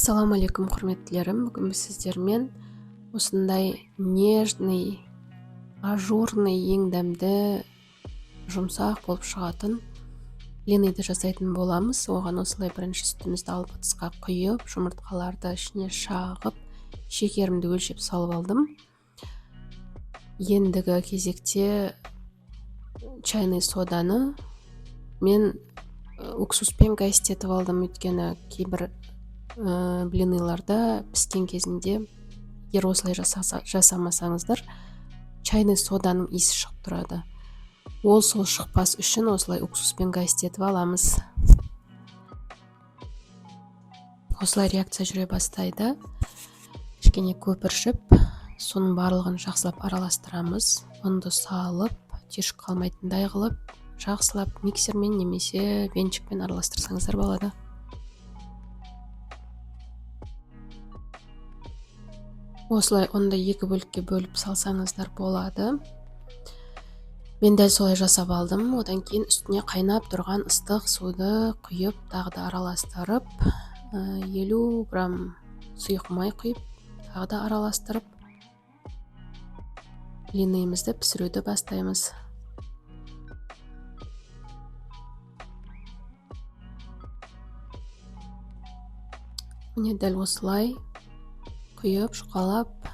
Ассаламалейкум құрметтілерім, бүгін біз сіздермен осындай нежный, ажурный, ең дәмді, жұмсақ болып шығатын блинды жасайтын боламыз. Оған осылай бірінші сүтімізді алып ыдысқа құйып, жұмыртқаларды ішіне шағып, шекерімді өлшеп салып алдым. Ендігі кезекте чайный соданы мен уксуспен гайстетіп алдым, өйткені кейбір блиныларда піскен кезінде егер осылай жасамасаңыздар чайный соданың иісі шығып тұрады. Ол сол шықпас үшін осылай уксуспен гайстетіп аламыз. Осылай реакция жүре бастайды. Кішкене көпіршіп, соның барлығын жақсылап араластырамыз. Ұнды салып, түйіршік қалмайтындай қылып, жақсылап миксермен немесе венчикпен араластырсаңыздар болады. Осылай ұнды екі бөлікке бөліп салсаңыздар болады. Мен дәл солай жасап алдым. Одан кейін үстіне қайнап тұрған ыстық суды құйып, тағы да араластырып, 50 грамм сұйық май құйып, тағы да араластырып, блинымызды пісіруді бастаймыз. Міне дәл осылай құйып, шұқалап,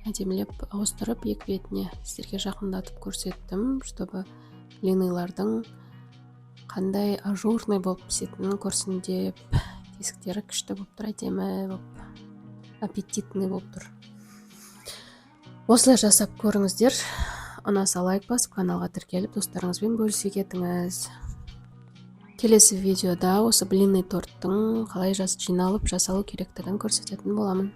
әдемілеп ауыстырып, екі бетіне сіздерге жақындатып көрсеттім, чтобы блинылардың қандай ажурный болып пісетінін көрсін деп. Тесіктері күшті болып тұр, әдемі болып, аппетитный болып тұр. Осылай жасап көріңіздер. Ұнаса лайк басып, каналға тіркеліп, достарыңызбен бөлісе кетіңіз. Келесі видеода осы блинный торттың қалай жиналып жасалу керектігін көрсететін боламын.